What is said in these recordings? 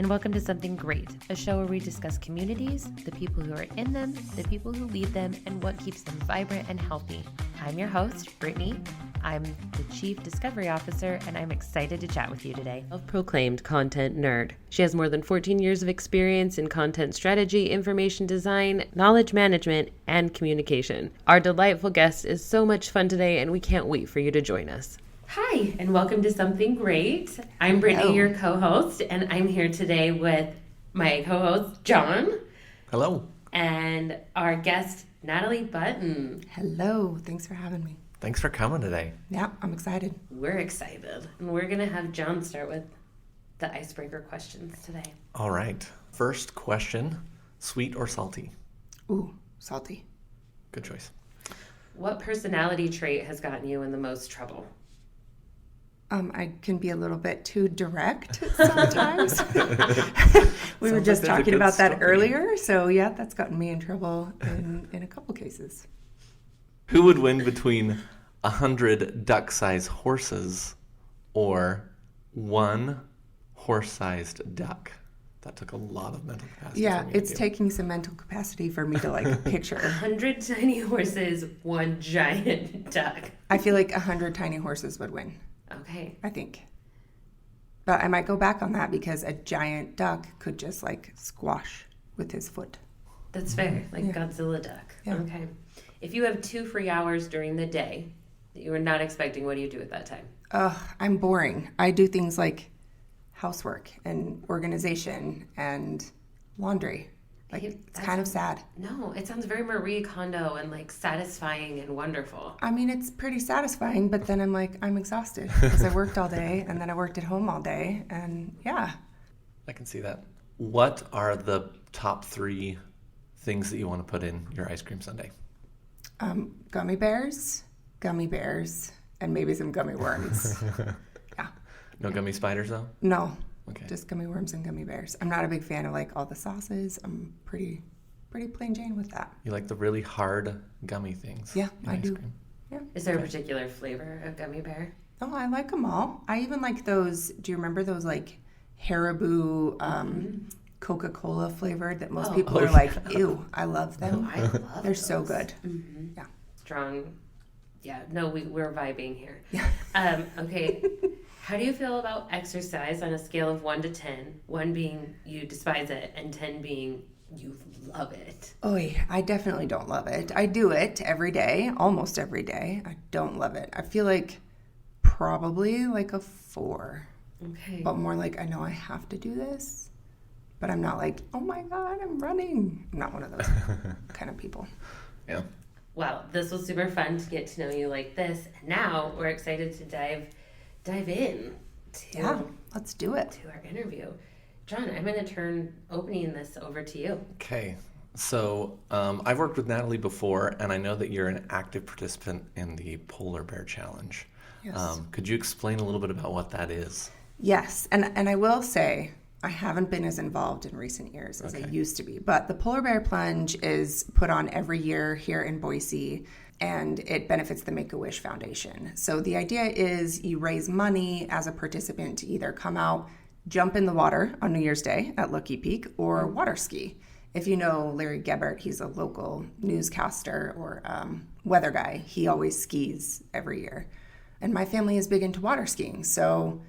and welcome to Something Great, a show where we discuss communities, the people who are in them, the people who lead them, and what keeps them vibrant and healthy. I'm your host, Brittany. I'm the Chief Discovery Officer, and I'm excited to chat with you today. Self-proclaimed content nerd. She has more than 14 years of experience in content strategy, information design, knowledge management, and communication. Our delightful guest is so much fun today, and we can't wait for you to join us. Hi, and welcome to Something Great. I'm Brittany, your co-host, and I'm here today with my co-host, John. Hello. And our guest, Natalie Button. Hello. Thanks for having me. Thanks for coming today. Yeah, I'm excited. We're excited. And we're going to have John start with the icebreaker questions today. All right. First question, sweet or salty? Ooh, salty. Good choice. What personality trait has gotten you in the most trouble? I can be a little bit too direct sometimes. We were just talking about that earlier. So yeah, that's gotten me in trouble in a couple cases. Who would win between 100 duck-sized horses or one horse-sized duck? That took a lot of mental capacity. Yeah, for me it's to do. taking some mental capacity for me to like picture. 100 tiny horses, one giant duck. I feel like 100 tiny horses would win. Okay. I think. But I might go back on that because a giant duck could just like squash with his foot. That's fair. Like Godzilla duck. Yeah. Okay. If you have 2 free hours during the day that you were not expecting, what do you do at that time? I'm boring. I do things like housework and organization and laundry. Like, it's kind of sad. No, it sounds very Marie Kondo and like satisfying and wonderful. I mean, it's pretty satisfying, but then I'm like, I'm exhausted because I worked all day and then I worked at home all day. And yeah. I can see that. What are the top 3 things that you want to put in your ice cream sundae? Gummy bears, and maybe some gummy worms. Yeah. No gummy spiders, though? No. Okay. Just gummy worms and gummy bears. I'm not a big fan of like all the sauces. I'm pretty plain Jane with that. You like the really hard gummy things? Yeah, in I ice do. cream? Yeah. Is there a particular flavor of gummy bear? Oh, I like them all. I even like those. Do you remember those like Haribo Coca-Cola flavored that most people are like, ew, I love them. I love They're those. so good. Mm-hmm. Yeah. Strong. Yeah, no, we're vibing here. Yeah. Okay. How do you feel about exercise on a scale of 1 to 10? 1 being you despise it and 10 being you love it. Oy, I definitely don't love it. I do it every day, almost every day. I don't love it. I feel like probably like a 4. Okay. But more like I know I have to do this. But I'm not like, oh my God, I'm running. I'm not one of those kind of people. Yeah. Well, this was super fun to get to know you like this. And now we're excited to dive in to, let's do it. to our interview. John, I'm going to turn opening this over to you. Okay. So I've worked with Natalie before, and I know that you're an active participant in the Polar Bear Challenge. Yes. Could you explain a little bit about what that is? Yes, and I will say I haven't been as involved in recent years as I used to be, but the Polar Bear Plunge is put on every year here in Boise, and it benefits the Make-A-Wish Foundation. So the idea is you raise money as a participant to either come out, jump in the water on New Year's Day at Lucky Peak, or water ski. If you know Larry Gebert, he's a local newscaster or weather guy. He always skis every year. And my family is big into water skiing, so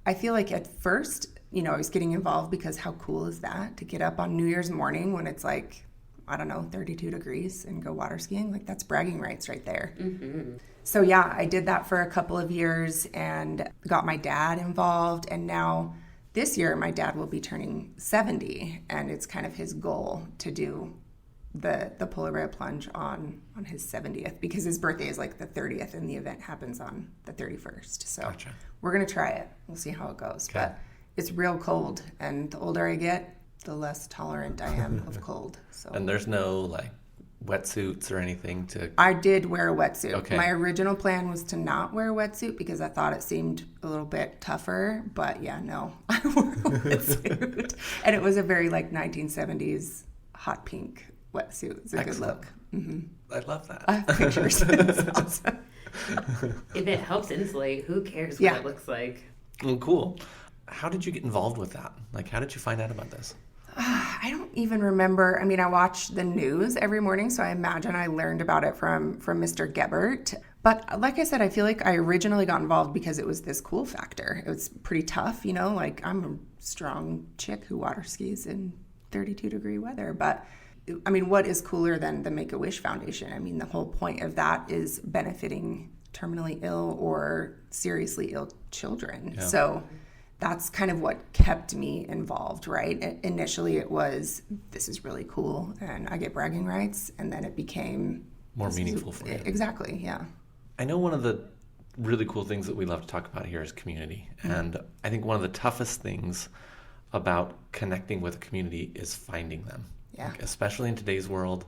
I feel like at first, I was getting involved because how cool is that to get up on New Year's morning when it's like, I don't know, 32 degrees and go water skiing? Like, that's bragging rights right there. Mm-hmm. So yeah, I did that for a couple of years and got my dad involved. And now this year, my dad will be turning 70, and it's kind of his goal to do the Polar Bear Plunge on his 70th because his birthday is like the 30th and the event happens on the 31st. So Gotcha. We're going to try it. We'll see how it goes. Okay. But it's real cold, and the older I get, the less tolerant I am of cold. So And there's no like wetsuits or anything to... I did wear a wetsuit. Okay. My original plan was to not wear a wetsuit because I thought it seemed a little bit tougher. But yeah, no, I wore a wetsuit. And it was a very like 1970s hot pink wetsuit. It's a Excellent. good look. Mm-hmm. I love that. I have pictures. It's awesome. If it helps insulate, who cares Yeah. what it looks like? Well, cool. how did you get involved with that? Like, how did you find out about this? I don't even remember. I mean, I watch the news every morning, so I imagine I learned about it from Mr. Gebert. But like I said, I feel like I originally got involved because it was this cool factor. It was pretty tough, you know, like I'm a strong chick who water skis in 32-degree weather. But I mean, what is cooler than the Make-A-Wish Foundation? I mean, the whole point of that is benefiting terminally ill or seriously ill children. Yeah. So that's kind of what kept me involved, right? Initially, it was, this is really cool, and I get bragging rights, and then it became more meaningful for you. Exactly, yeah. I know one of the really cool things that we love to talk about here is community, and I think one of the toughest things about connecting with a community is finding them. Yeah. Like, especially in today's world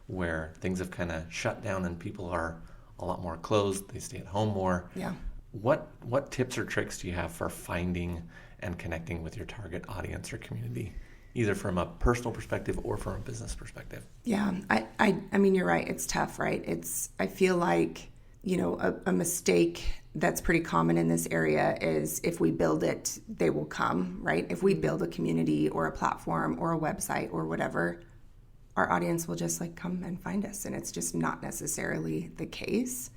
where things have kind of shut down and people are a lot more closed, they stay at home more. Yeah. What tips or tricks do you have for finding and connecting with your target audience or community, either from a personal perspective or from a business perspective? Yeah, I mean, you're right. It's tough, right? I feel like, you know, a mistake that's pretty common in this area is if we build it, they will come, right? If we build a community or a platform or a website or whatever, our audience will just like come and find us. And it's just not necessarily the case.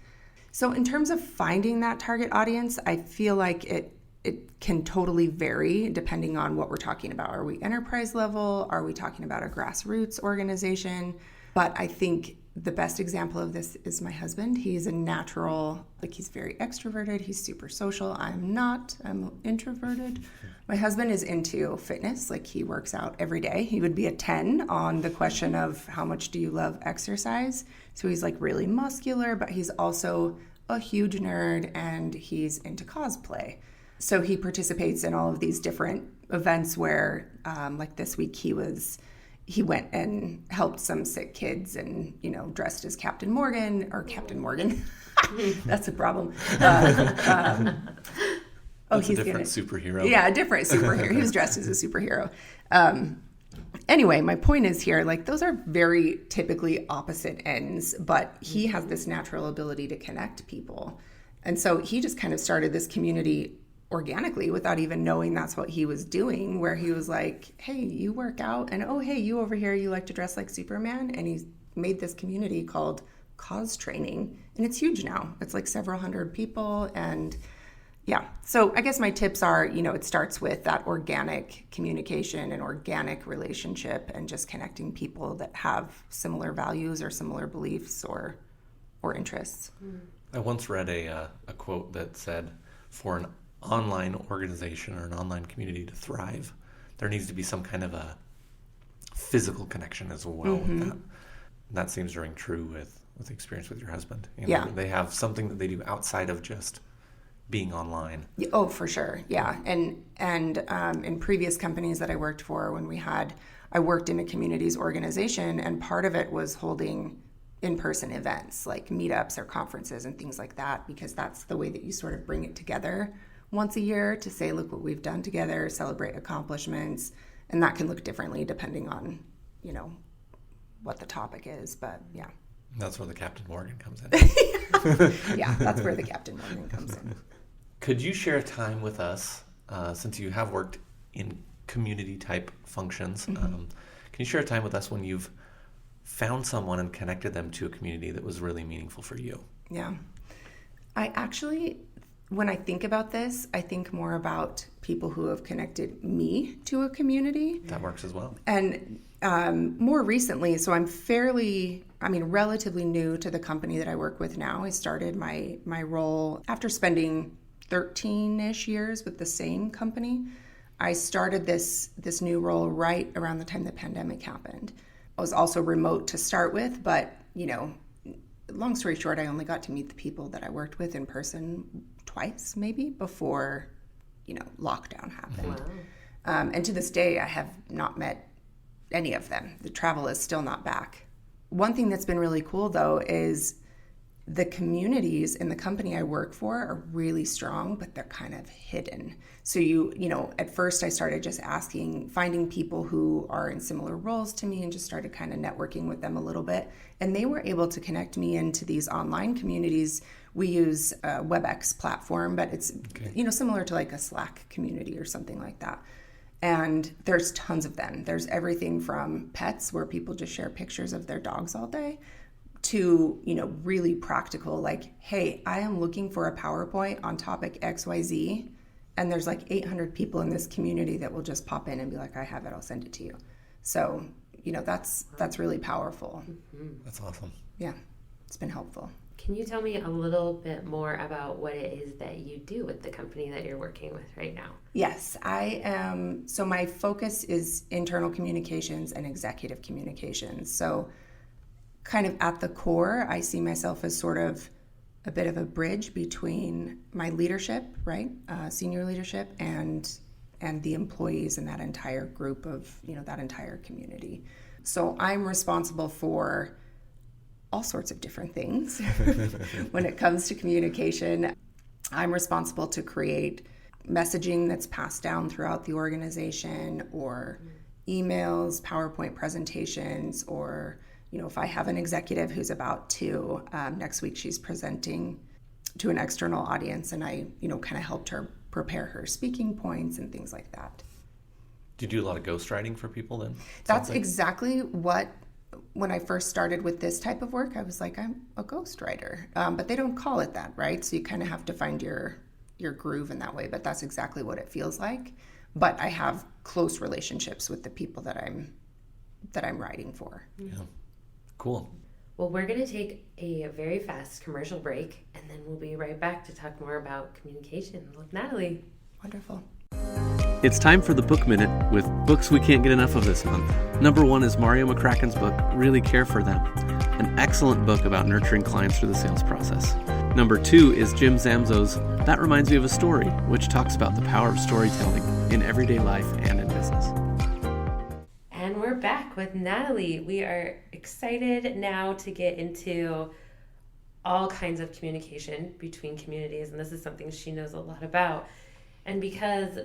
So in terms of finding that target audience, I feel like it can totally vary depending on what we're talking about. Are we enterprise level? Are we talking about a grassroots organization? But I think the best example of this is my husband. He's a natural, like he's very extroverted. He's super social. I'm not. I'm introverted. My husband is into fitness. Like he works out every day. He would be a 10 on the question of how much do you love exercise? So he's like really muscular, but he's also a huge nerd and he's into cosplay. So he participates in all of these different events where, like this week he went and helped some sick kids and, you know, dressed as Captain Morgan. That's a problem. He's a different superhero. Yeah, a different superhero. He was dressed as a superhero. Anyway, my point is here, like those are very typically opposite ends, but he has this natural ability to connect people. And so he just kind of started this community organically without even knowing that's what he was doing, where he was like, hey, you work out, and oh, hey, you over here, you like to dress like Superman. And he made this community called Cause Training, and it's huge now. It's like several hundred people. And yeah, so I guess my tips are, you know, it starts with that organic communication and organic relationship and just connecting people that have similar values or similar beliefs or interests. I once read a quote that said, for an online organization or an online community to thrive, there needs to be some kind of a physical connection as well with that. And that seems to ring true with the experience with your husband. You know, yeah. They have something that they do outside of just being online. Oh, for sure. Yeah. And in previous companies that I worked for, I worked in a communities organization, and part of it was holding in-person events like meetups or conferences and things like that, because that's the way that you sort of bring it together once a year to say, look what we've done together, celebrate accomplishments. And that can look differently depending on, you know, what the topic is. But yeah. That's where the Captain Morgan comes in. Yeah, that's where the Captain Morgan comes in. Could you share a time with us, since you have worked in community type functions, can you share a time with us when you've found someone and connected them to a community that was really meaningful for you? Yeah. I actually, when I think about this, I think more about people who have connected me to a community. That works as well. And more recently, so I'm relatively new to the company that I work with now. I started my role after spending 13-ish years with the same company. I started this new role right around the time the pandemic happened. I was also remote to start with, but, you know, long story short, I only got to meet the people that I worked with in person twice, maybe, before, you know, lockdown happened. Wow. And to this day, I have not met any of them. The travel is still not back. One thing that's been really cool, though, is the communities in the company I work for are really strong, but they're kind of hidden. So you know, at first I started just finding people who are in similar roles to me and just started kind of networking with them a little bit. And they were able to connect me into these online communities We use a WebEx platform, but it's similar to like a Slack community or something like that. And there's tons of them. There's everything from pets, where people just share pictures of their dogs all day, to really practical, like, hey, I am looking for a PowerPoint on topic XYZ, and there's like 800 people in this community that will just pop in and be like, I have it, I'll send it to you. So that's really powerful. That's awesome. Yeah, it's been helpful. Can you tell me a little bit more about what it is that you do with the company that you're working with right now? Yes, I am. So my focus is internal communications and executive communications. So kind of at the core, I see myself as sort of a bit of a bridge between my leadership, right, senior leadership, and the employees in that entire group of, that entire community. So I'm responsible for all sorts of different things when it comes to communication. I'm responsible to create messaging that's passed down throughout the organization, or emails, PowerPoint presentations, or if I have an executive who's about to, next week she's presenting to an external audience, and I, kind of helped her prepare her speaking points and things like that. Do you do a lot of ghostwriting for people then? That's exactly what, when I first started with this type of work, I was like, I'm a ghostwriter. But they don't call it that, right? So you kind of have to find your groove in that way, but that's exactly what it feels like. But I have close relationships with the people that I'm writing for. Yeah. Cool. Well, we're going to take a very fast commercial break, and then we'll be right back to talk more about communication with Natalie. Wonderful. It's time for the Book Minute with books we can't get enough of this month. Number 1 is Mario McCracken's book, Really Care for Them, an excellent book about nurturing clients through the sales process. Number 2 is Jim Zamzo's That Reminds Me of a Story, which talks about the power of storytelling in everyday life and in business. And we're back with Natalie. We are excited now to get into all kinds of communication between communities, and this is something she knows a lot about. And because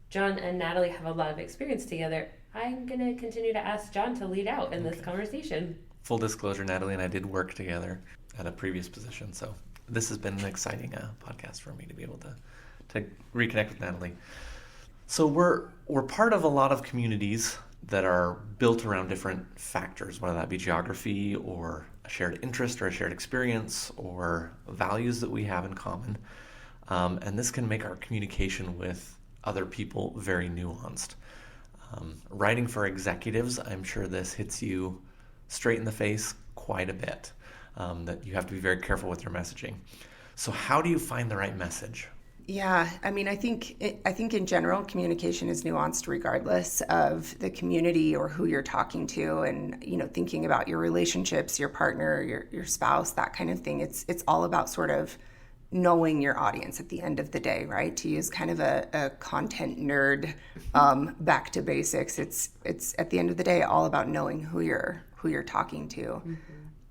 John and Natalie have a lot of experience together, I'm going to continue to ask John to lead out in this conversation. Full disclosure, Natalie and I did work together at a previous position, so this has been an exciting podcast for me to be able to reconnect with Natalie. So we're part of a lot of communities that are built around different factors, whether that be geography or a shared interest or a shared experience or values that we have in common. And this can make our communication with other people very nuanced. Writing for executives, I'm sure this hits you straight in the face quite a bit, that you have to be very careful with your messaging. So how do you find the right message? Yeah, I mean, I think in general, communication is nuanced regardless of the community or who you're talking to, and thinking about your relationships, your partner, your spouse, that kind of thing. It's all about sort of knowing your audience at the end of the day, right? To use kind of a content nerd back to basics, it's at the end of the day all about knowing who you're talking to. Mm-hmm.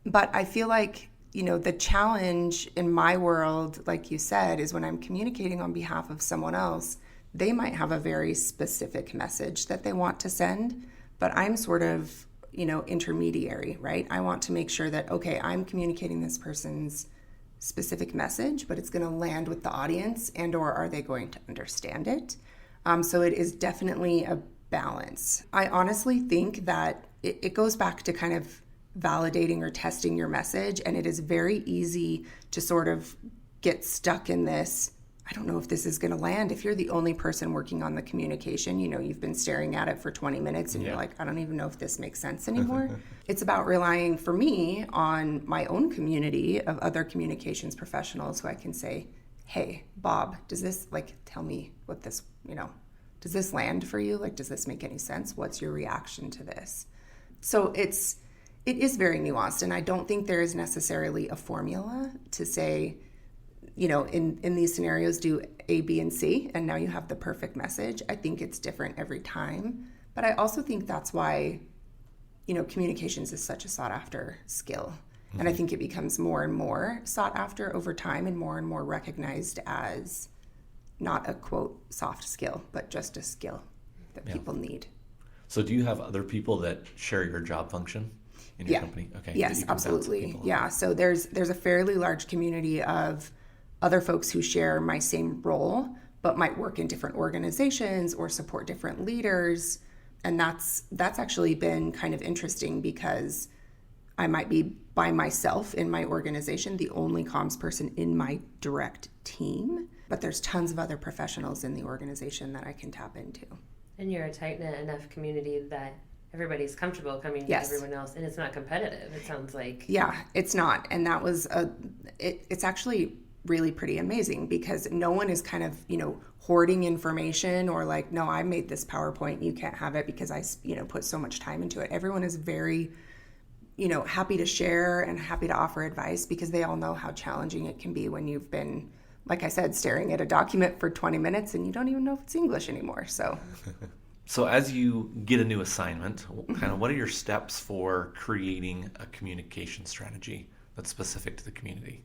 But I feel like the challenge in my world, like you said, is when I'm communicating on behalf of someone else, they might have a very specific message that they want to send, but I'm sort of, intermediary, right? I want to make sure that, okay, I'm communicating this person's specific message, but it's going to land with the audience, and or are they going to understand it? So it is definitely a balance. I honestly think that it goes back to kind of validating or testing your message, and it is very easy to sort of get stuck in this, I don't know if this is going to land. If you're the only person working on the communication, you've been staring at it for 20 minutes and you're like, I don't even know if this makes sense anymore. It's about relying, for me, on my own community of other communications professionals who I can say, hey, Bob, does this, tell me what this, does this land for you? Does this make any sense? What's your reaction to this? So it is very nuanced, and I don't think there is necessarily a formula to say, in these scenarios, do A, B, and C, and now you have the perfect message. I think it's different every time, but I also think that's why, communications is such a sought-after skill, and I think it becomes more and more sought after over time and more recognized as not a, quote, soft skill, but just a skill that people need. So do you have other people that share your job function? in your company? Okay. Yes, absolutely. Yeah. So there's a fairly large community of other folks who share my same role, but might work in different organizations or support different leaders. And that's actually been kind of interesting because I might be by myself in my organization, the only comms person in my direct team, but there's tons of other professionals in the organization that I can tap into. And you're a tight-knit enough community that everybody's comfortable coming to everyone else, and it's not competitive, it sounds like. Yeah, it's not. And that was it's actually really pretty amazing because no one is kind of, hoarding information or like, no, I made this PowerPoint, you can't have it because I, put so much time into it. Everyone is very, happy to share and happy to offer advice because they all know how challenging it can be when you've been, like I said, staring at a document for 20 minutes and you don't even know if it's English anymore. So as you get a new assignment, kind of what are your steps for creating a communication strategy that's specific to the community?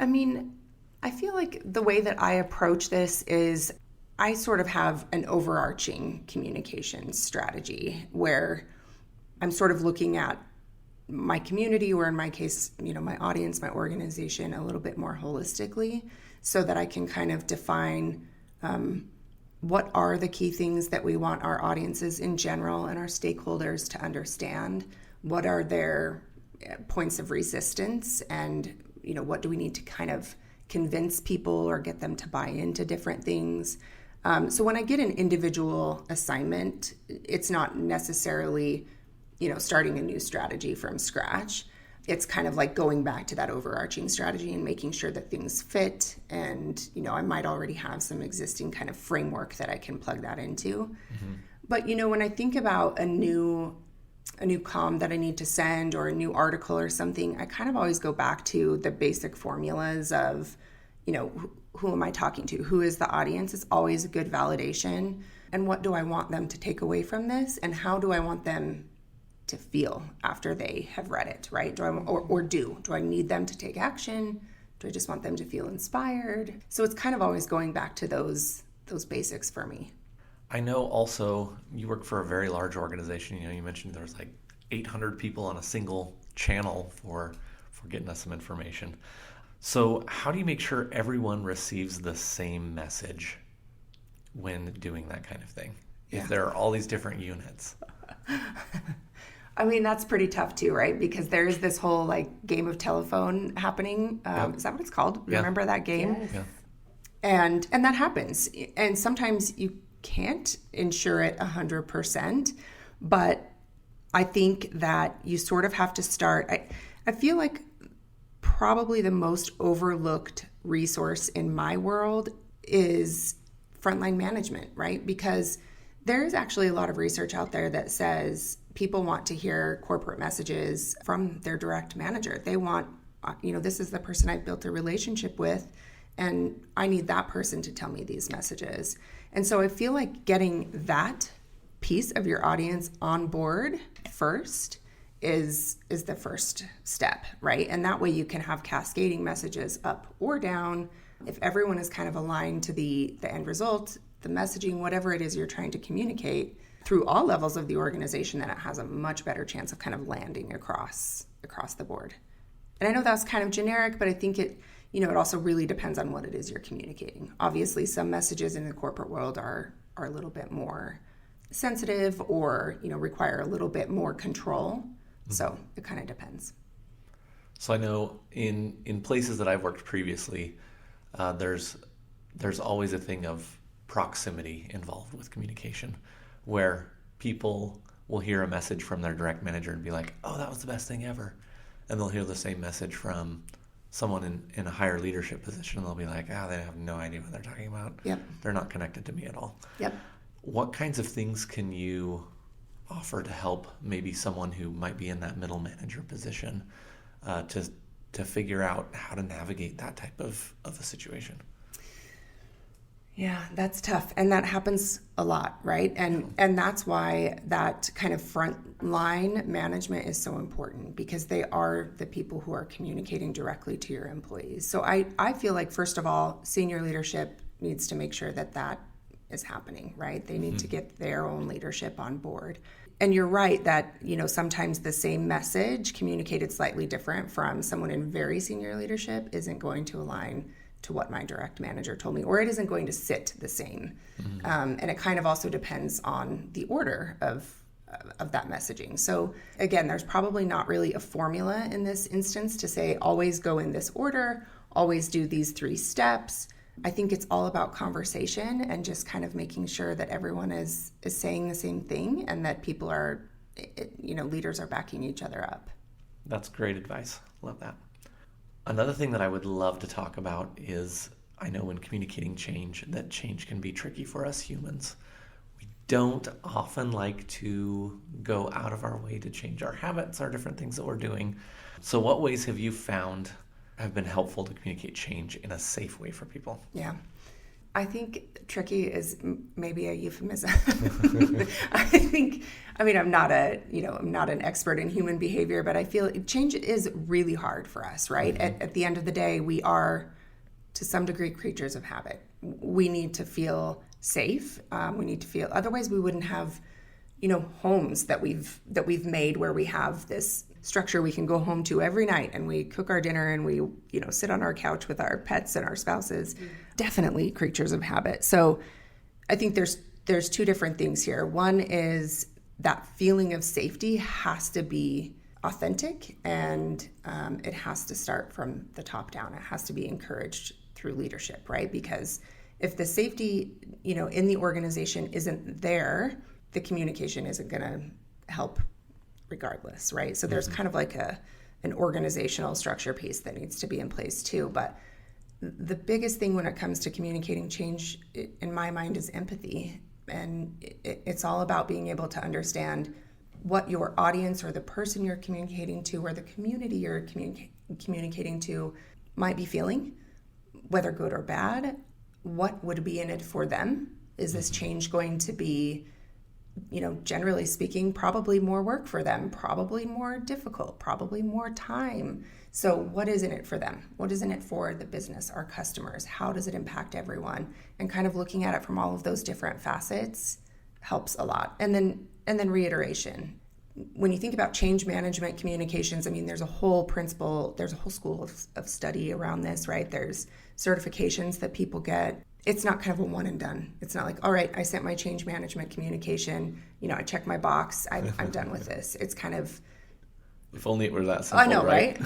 I mean, I feel like the way that I approach this is I sort of have an overarching communication strategy where I'm sort of looking at my community, or in my case, my audience, my organization, a little bit more holistically so that I can kind of define what are the key things that we want our audiences in general and our stakeholders to understand, what are their points of resistance, and what do we need to kind of convince people or get them to buy into different things. So when I get an individual assignment, it's not necessarily starting a new strategy from scratch. It's kind of like going back to that overarching strategy and making sure that things fit. And, I might already have some existing kind of framework that I can plug that into. Mm-hmm. But, when I think about a new comm that I need to send or a new article or something, I kind of always go back to the basic formulas of, who am I talking to? Who is the audience? It's always a good validation. And what do I want them to take away from this? And how do I want them to feel after they have read it, right? Do I need them to take action? Do I just want them to feel inspired? So it's kind of always going back to those basics for me. I know also you work for a very large organization. You mentioned there's like 800 people on a single channel for getting us some information. So how do you make sure everyone receives the same message when doing that kind of thing? Yeah. If there are all these different units. I mean, that's pretty tough too, right? Because there's this whole game of telephone happening. Is that what it's called? Yeah. Remember that game? Yes. Yeah. And that happens. And sometimes you can't ensure it 100%, but I think that you sort of have to start. I feel like probably the most overlooked resource in my world is frontline management, right? Because there's actually a lot of research out there that says people want to hear corporate messages from their direct manager. They want, this is the person I've built a relationship with, and I need that person to tell me these messages. And so I feel like getting that piece of your audience on board first is the first step, right? And that way you can have cascading messages up or down. If everyone is kind of aligned to the end result, the messaging, whatever it is you're trying to communicate through all levels of the organization, then it has a much better chance of kind of landing across the board. And I know that's kind of generic, but I think it also really depends on what it is you're communicating. Obviously, some messages in the corporate world are a little bit more sensitive or, require a little bit more control. Mm-hmm. So it kind of depends. So I know in places that I've worked previously, there's always a thing of proximity involved with communication, where people will hear a message from their direct manager and be like, oh, that was the best thing ever. And they'll hear the same message from someone in a higher leadership position, and they'll be like, they have no idea what they're talking about. Yep. They're not connected to me at all. Yep. What kinds of things can you offer to help maybe someone who might be in that middle manager position to figure out how to navigate that type of a situation? Yeah, that's tough. And that happens a lot, right? And that's why that kind of frontline management is so important, because they are the people who are communicating directly to your employees. So I feel like, first of all, senior leadership needs to make sure that is happening, right? They need to get their own leadership on board. And you're right that, sometimes the same message communicated slightly different from someone in very senior leadership isn't going to align to what my direct manager told me, or it isn't going to sit the same. And it kind of also depends on the order of that messaging. So again, there's probably not really a formula in this instance to say always go in this order, always do these 3 steps. I think it's all about conversation and just kind of making sure that everyone is saying the same thing and that people are, leaders are backing each other up. That's great advice. Love that. Another thing that I would love to talk about is, I know when communicating change, that change can be tricky for us humans. We don't often like to go out of our way to change our habits, our different things that we're doing. So what ways have you found have been helpful to communicate change in a safe way for people? Yeah. I think tricky is maybe a euphemism. I'm not an expert in human behavior, but I feel change is really hard for us, right? At the end of the day, we are, to some degree, creatures of habit. We need to feel safe. We need to feel, otherwise we wouldn't have, homes that we've made where we have this structure we can go home to every night and we cook our dinner and we, sit on our couch with our pets and our spouses. Definitely creatures of habit. So I think there's 2 different things here. One is that feeling of safety has to be authentic, and it has to start from the top down. It has to be encouraged through leadership, right? Because if the safety, in the organization isn't there, the communication isn't going to help regardless, right? So there's kind of like an organizational structure piece that needs to be in place too. But the biggest thing when it comes to communicating change, in my mind, is empathy. And it's all about being able to understand what your audience or the person you're communicating to or the community you're communicating to might be feeling, whether good or bad. What would be in it for them? Is this change going to be, generally speaking, probably more work for them, probably more difficult, probably more time? So what is in it for them? What is in it for the business, our customers? How does it impact everyone? And kind of looking at it from all of those different facets helps a lot. And then reiteration. When you think about change management communications, there's a whole school of study around this, right? There's certifications that people get. It's not kind of a one and done. It's not like, all right, I sent my change management communication, I checked my box, I'm done with this. It's kind of... If only it were that simple, I know, right?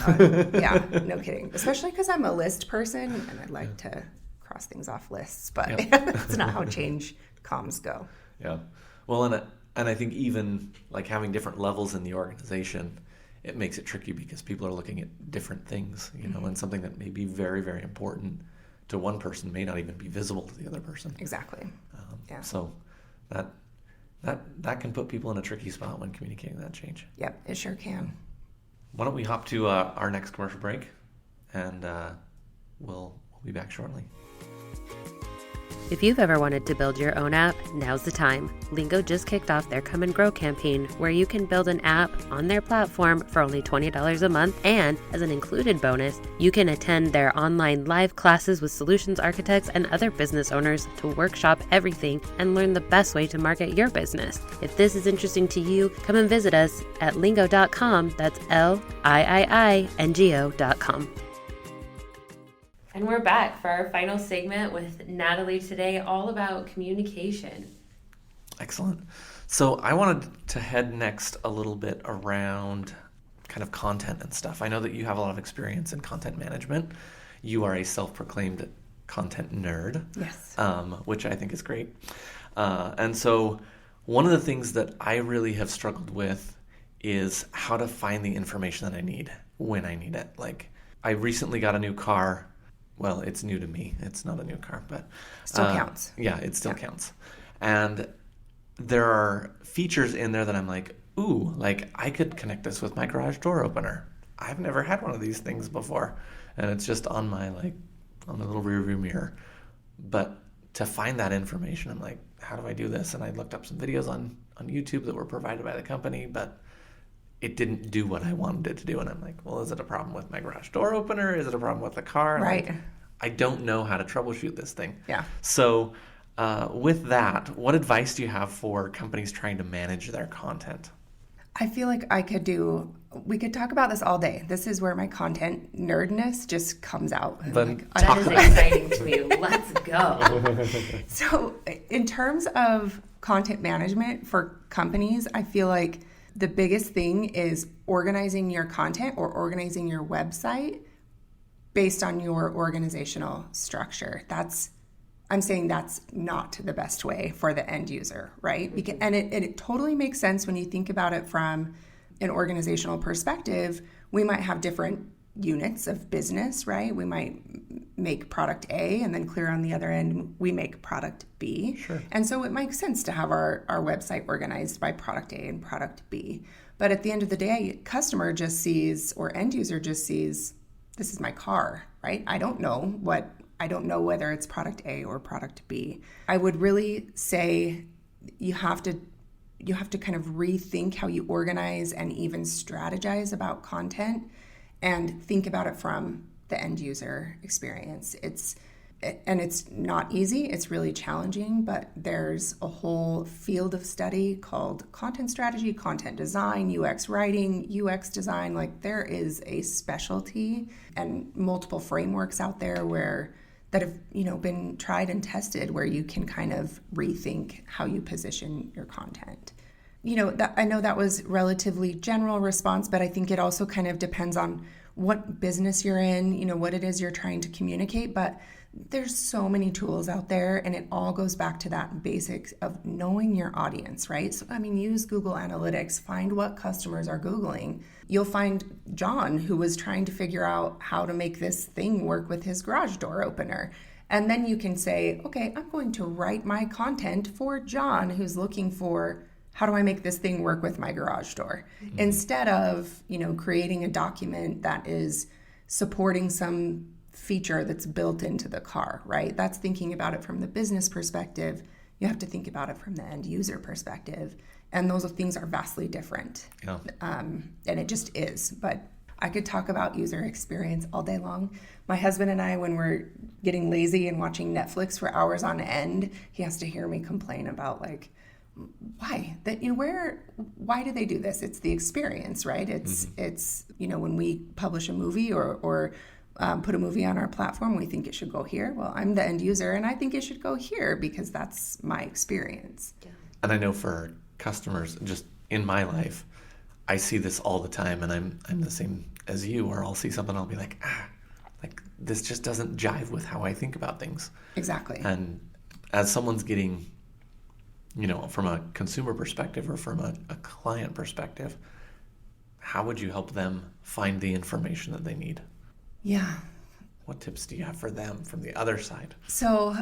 Yeah, no kidding. Especially because I'm a list person and I'd like to cross things off lists, but that's not how change comms go. Yeah. Well, and I think even like having different levels in the organization, it makes it tricky because people are looking at different things, and something that may be very, very important to one person may not even be visible to the other person. Exactly. Yeah. So that can put people in a tricky spot when communicating that change. Yep, it sure can. Why don't we hop to our next commercial break, and we'll be back shortly. If you've ever wanted to build your own app, now's the time. Liiingo just kicked off their Come and Grow campaign, where you can build an app on their platform for only $20 a month, and as an included bonus, you can attend their online live classes with solutions architects and other business owners to workshop everything and learn the best way to market your business. If this is interesting to you, come and visit us at liiingo.com. That's LIIINGO.com. And we're back for our final segment with Natalie today, all about communication. Excellent. So I wanted to head next a little bit around kind of content and stuff. I know that you have a lot of experience in content management. You are a self-proclaimed content nerd. Yes. Which I think is great. And so one of the things that I really have struggled with is how to find the information that I need when I need it. Like, I recently got a new car. Well, it's new to me. It's not a new car, but... Still counts. Yeah, it still counts. And there are features in there that I'm like, ooh, like I could connect this with my garage door opener. I've never had one of these things before. And it's just on my little rear view mirror. But to find that information, I'm like, how do I do this? And I looked up some videos on YouTube that were provided by the company, but it didn't do what I wanted it to do. And I'm like, well, is it a problem with my garage door opener? Is it a problem with the car? Right. Like, I don't know how to troubleshoot this thing. Yeah. So with that, what advice do you have for companies trying to manage their content? I feel like we could talk about this all day. This is where my content nerdness just comes out. Then that is exciting to me. Let's go. So in terms of content management for companies, I feel like the biggest thing is organizing your content or organizing your website based on your organizational structure. I'm saying that's not the best way for the end user, right? Because, and it totally makes sense when you think about it from an organizational perspective. We might have different units of business, right? We might make product A and then clear on the other end, we make product B. Sure. And so it makes sense to have our website organized by product A and product B. But at the end of the day, customer just sees, or end user just sees, this is my car, right? I don't know whether it's product A or product B. I would really say you have to kind of rethink how you organize and even strategize about content and think about it from the end user experience. It's not easy, it's really challenging, but there's a whole field of study called content strategy, content design, UX writing, UX design. Like, there is a specialty and multiple frameworks out there that have been tried and tested where you can kind of rethink how you position your content. I know that was relatively general response, but I think it also kind of depends on what business you're in, what it is you're trying to communicate. But there's so many tools out there, and it all goes back to that basics of knowing your audience, right? So, use Google Analytics, find what customers are Googling. You'll find John, who was trying to figure out how to make this thing work with his garage door opener. And then you can say, okay, I'm going to write my content for John, who's looking for, how do I make this thing work with my garage door? Mm-hmm. Instead of, creating a document that is supporting some feature that's built into the car, right? That's thinking about it from the business perspective. You have to think about it from the end user perspective. And those things are vastly different. Yeah. And it just is. But I could talk about user experience all day long. My husband and I, when we're getting lazy and watching Netflix for hours on end, he has to hear me complain about, like, why do they do this? It's the experience, right? It's when we publish a movie or put a movie on our platform, we think it should go here. Well, I'm the end user and I think it should go here because that's my experience. Yeah. And I know for customers, just in my life, I see this all the time, and I'm the same as you, where I'll see something, I'll be like, this just doesn't jive with how I think about things. Exactly. And as someone's getting, from a consumer perspective or from a client perspective, how would you help them find the information that they need? Yeah. What tips do you have for them from the other side? So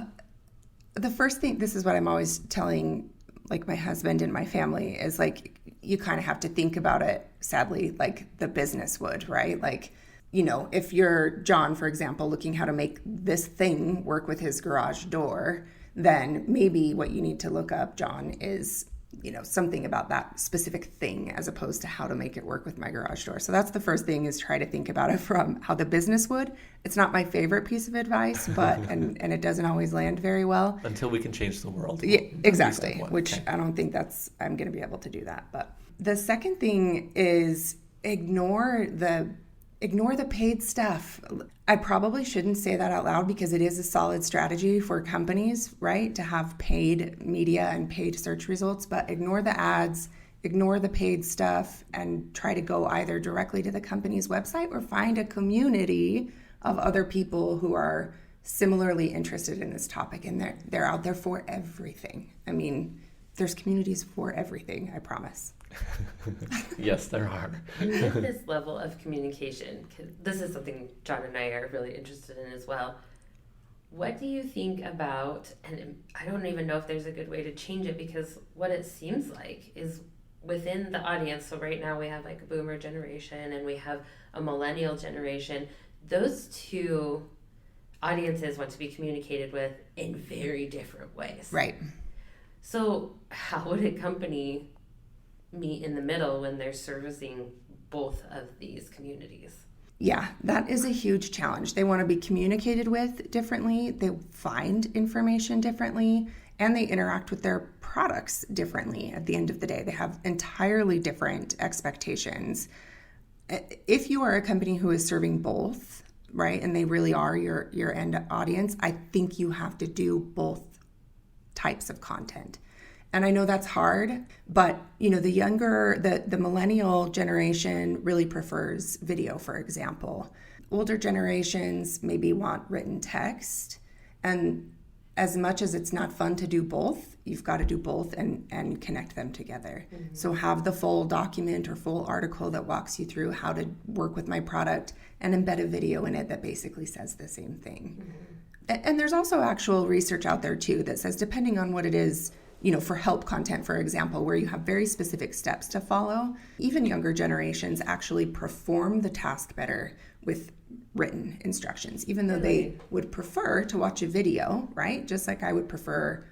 the first thing, this is what I'm always telling, like, my husband and my family, is, like, you kind of have to think about it, sadly, like the business would, right? Like, if you're John, for example, looking how to make this thing work with his garage door, then maybe what you need to look up, John, is, something about that specific thing as opposed to how to make it work with my garage door. So that's the first thing, is try to think about it from how the business would. It's not my favorite piece of advice, but and it doesn't always land very well. Until we can change the world. Yeah, exactly, which okay. I don't think I'm going to be able to do that. But the second thing is ignore the paid stuff. I probably shouldn't say that out loud because it is a solid strategy for companies, right, to have paid media and paid search results, but ignore the ads, ignore the paid stuff, and try to go either directly to the company's website or find a community of other people who are similarly interested in this topic, and they're out there for everything. There's communities for everything, I promise. Yes, there are. And with this level of communication, 'cause this is something John and I are really interested in as well, what do you think about, and I don't even know if there's a good way to change it, because what it seems like is within the audience, so right now we have like a boomer generation and we have a millennial generation, those two audiences want to be communicated with in very different ways. Right. So how would a company meet in the middle when they're servicing both of these communities? Yeah, that is a huge challenge. They want to be communicated with differently. They find information differently. and they interact with their products differently at the end of the day. They have entirely different expectations. If you are a company who is serving both, right, and they really are your end audience, I think you have to do both types of content. And I know that's hard, but the millennial generation really prefers video, for example. Older generations maybe want written text, and as much as it's not fun to do both, you've got to do both and connect them together. Mm-hmm. So have the full document or full article that walks you through how to work with my product and embed a video in it that basically says the same thing. Mm-hmm. And there's also actual research out there too that says, depending on what it is, for help content, for example, where you have very specific steps to follow, even younger generations actually perform the task better with written instructions, even though they would prefer to watch a video, right? Just like I would prefer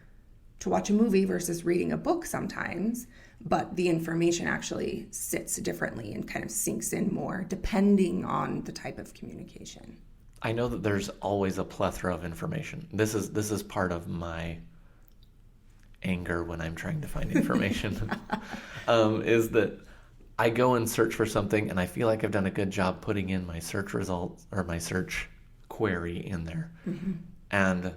to watch a movie versus reading a book sometimes, but the information actually sits differently and kind of sinks in more depending on the type of communication. I know that there's always a plethora of information. This is part of my anger when I'm trying to find information, is that I go and search for something and I feel like I've done a good job putting in my search results or my search query in there. Mm-hmm. And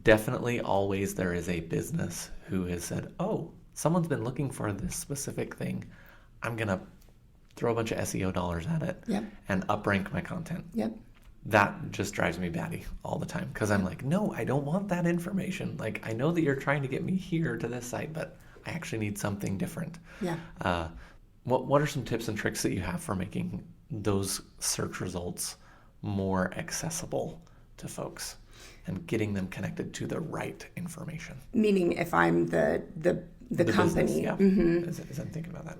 definitely always there is a business who has said, oh, someone's been looking for this specific thing. I'm going to throw a bunch of SEO dollars at it and uprank my content. Yep. That just drives me batty all the time because I'm like, no, I don't want that information. Like, I know that you're trying to get me here to this site, but I actually need something different. Yeah. What are some tips and tricks that you have for making those search results more accessible to folks and getting them connected to the right information? Meaning if I'm the company. Business, yeah. Mm-hmm. As I'm thinking about that.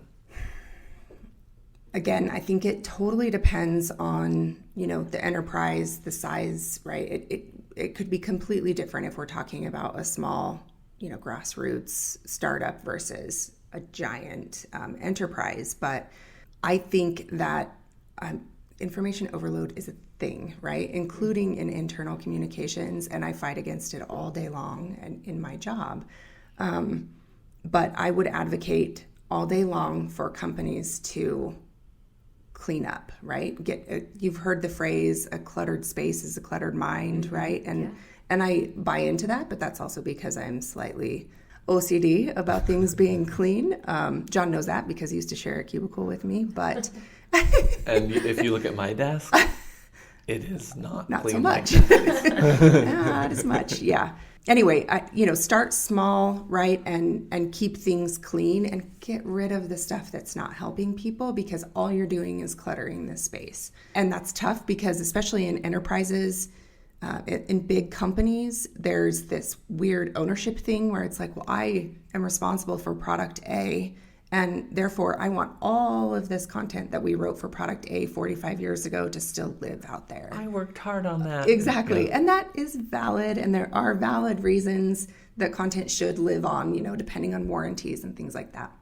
Again, I think it totally depends on, the enterprise, the size, right? It could be completely different if we're talking about a small, grassroots startup versus a giant enterprise. But I think that information overload is a thing, right? Including in internal communications, and I fight against it all day long and in my job. But I would advocate all day long for companies to clean up, right? You've heard the phrase, a cluttered space is a cluttered mind, right? And I buy into that, but that's also because I'm slightly OCD about things being clean. John knows that because he used to share a cubicle with me, but... And if you look at my desk, it is not clean. So much. Not as much, yeah. Anyway, start small, right, and keep things clean and get rid of the stuff that's not helping people because all you're doing is cluttering the space. And that's tough because especially in enterprises, in big companies, there's this weird ownership thing where it's like, well, I am responsible for product A, and therefore I want all of this content that we wrote for product A 45 years ago to still live out there. I worked hard on that. Exactly. And that is valid. And there are valid reasons that content should live on, depending on warranties and things like that.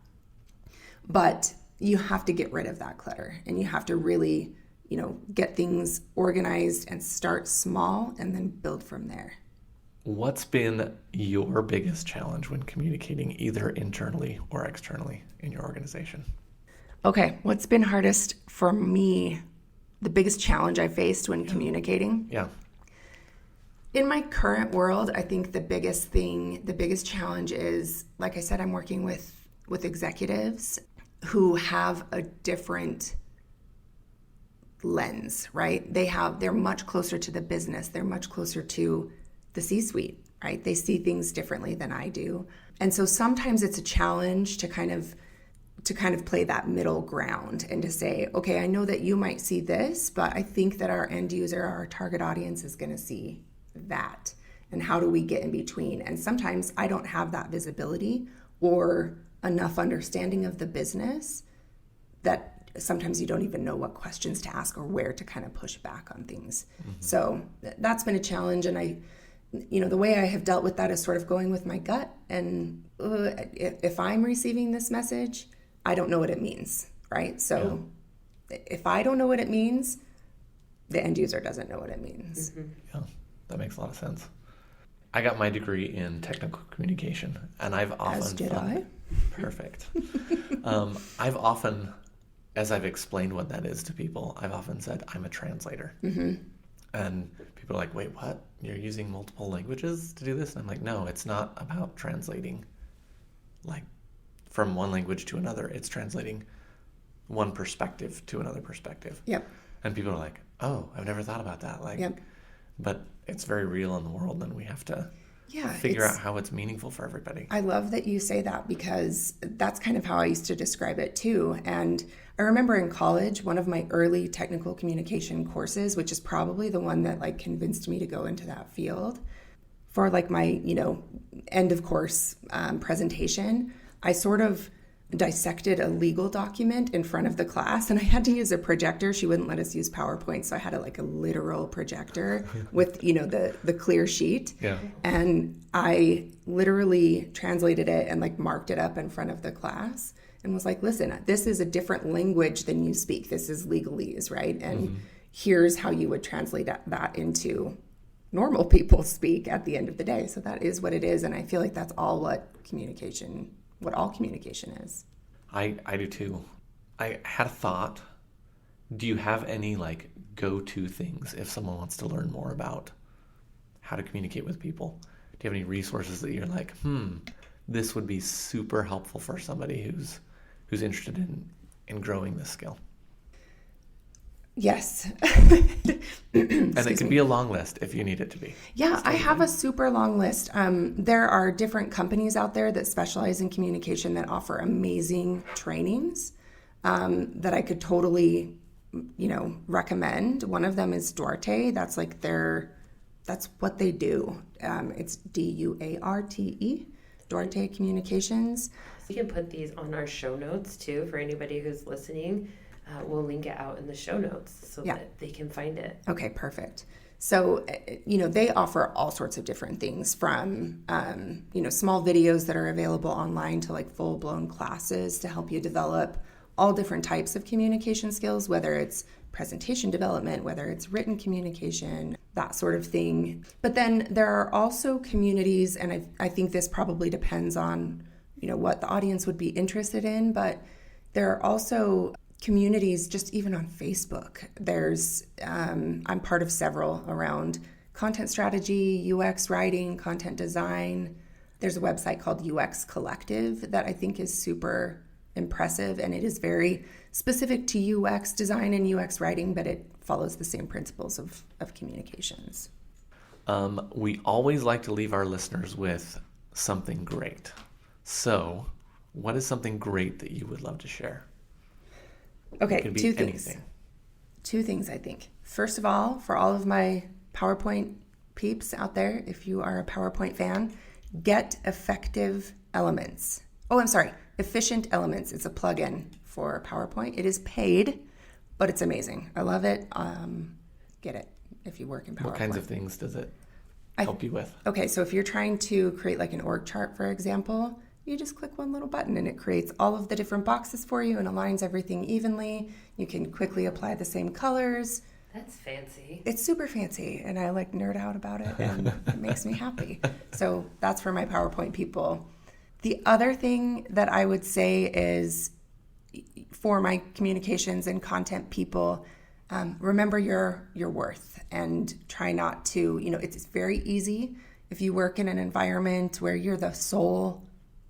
But you have to get rid of that clutter and you have to really, get things organized and start small and then build from there. What's been your biggest challenge when communicating either internally or externally in your organization? Okay, what's been hardest for me, the biggest challenge I faced when communicating? Yeah. In my current world, I think the biggest challenge is, like I said, I'm working with executives who have a different lens, right? They're much closer to the business. They're much closer to the C-suite, right? They see things differently than I do. And so sometimes it's a challenge to kind of play that middle ground and to say, okay, I know that you might see this, but I think that our end user, our target audience is going to see that. And how do we get in between? And sometimes I don't have that visibility or enough understanding of the business that sometimes you don't even know what questions to ask or where to kind of push back on things. Mm-hmm. So that's been a challenge. And the way I have dealt with that is sort of going with my gut. And if I'm receiving this message, I don't know what it means, right? So if I don't know what it means, the end user doesn't know what it means. Mm-hmm. Yeah, that makes a lot of sense. I got my degree in technical communication, and I've often As did I. Perfect. I've often, as I've explained what that is to people, I've often said I'm a translator. Mm-hmm. And people are like, wait, what? You're using multiple languages to do this? And I'm like, no, it's not about translating like from one language to another. It's translating one perspective to another perspective. Yep. And people are like, oh, I've never thought about that. Like, Yep. But it's very real in the world, and we have to Yeah, figure out how it's meaningful for everybody. I love that you say that, because that's kind of how I used to describe it too. And I remember in college, one of my early technical communication courses, which is probably the one that like convinced me to go into that field, for like my, end of course presentation, I sort of dissected a legal document in front of the class, and I had to use a projector. She wouldn't let us use PowerPoint, so I had a literal projector with the clear sheet. Yeah. And I literally translated it and like marked it up in front of the class and was like, listen, this is a different language than you speak. This is legalese, right? And here's how you would translate that into normal people speak at the end of the day. So that is what it is, and I feel like that's all what all communication is. I do too. I had a thought. Do you have any like go-to things if someone wants to learn more about how to communicate with people? Do you have any resources that you're like, this would be super helpful for somebody who's interested in growing this skill? Yes. And it can be a long list if you need it to be. Yeah, I have a super long list. There are different companies out there that specialize in communication that offer amazing trainings that I could totally, recommend. One of them is Duarte. That's like that's what they do. It's Duarte, Duarte Communications. We can put these on our show notes too for anybody who's listening. We'll link it out in the show notes so that they can find it. Okay, perfect. So, they offer all sorts of different things from, small videos that are available online to like full-blown classes to help you develop all different types of communication skills, whether it's presentation development, whether it's written communication, that sort of thing. But then there are also communities, and I think this probably depends on, what the audience would be interested in, but there are also communities just even on Facebook. There's, I'm part of several around content strategy, UX writing, content design. There's a website called UX Collective that I think is super impressive, and it is very specific to UX design and UX writing, but it follows the same principles of communications. We always like to leave our listeners with something great. So, what is something great that you would love to share? Okay, It could be two things. anything. Two things, I think. First of all, for all of my PowerPoint peeps out there, if you are a PowerPoint fan, get Effective Elements. Oh, I'm sorry, Efficient Elements. It's a plugin for PowerPoint. It is paid, but it's amazing. I love it. Get it if you work in PowerPoint. What kinds of things does it help you with? Okay, so if you're trying to create like an org chart, for example, you just click one little button and it creates all of the different boxes for you and aligns everything evenly. You can quickly apply the same colors. That's fancy. It's super fancy, and I like nerd out about it, and it makes me happy. So that's for my PowerPoint people. The other thing that I would say is for my communications and content people, remember your worth and try not to, it's very easy if you work in an environment where you're the sole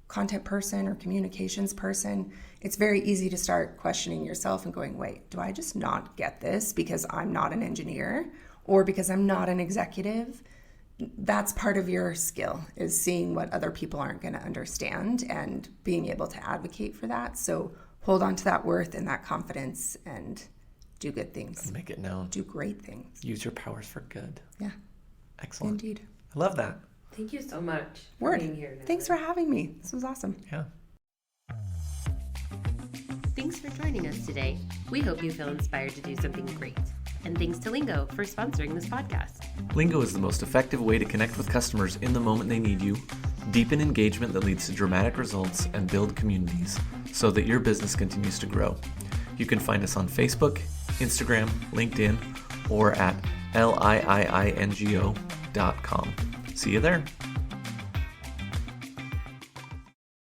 content person or communications person, it's very easy to start questioning yourself and going, wait, do I just not get this because I'm not an engineer or because I'm not an executive? That's part of your skill, is seeing what other people aren't going to understand and being able to advocate for that. So hold on to that worth and that confidence and do good things. And make it known. Do great things. Use your powers for good. Yeah. Excellent. Indeed. I love that. Thank you so much Word. for being here. Natalie. Thanks for having me. This was awesome. Yeah. Thanks for joining us today. We hope you feel inspired to do something great. And thanks to Liiingo for sponsoring this podcast. Liiingo is the most effective way to connect with customers in the moment they need you, deepen engagement that leads to dramatic results, and build communities so that your business continues to grow. You can find us on Facebook, Instagram, LinkedIn, or at liiingo.com. See you there.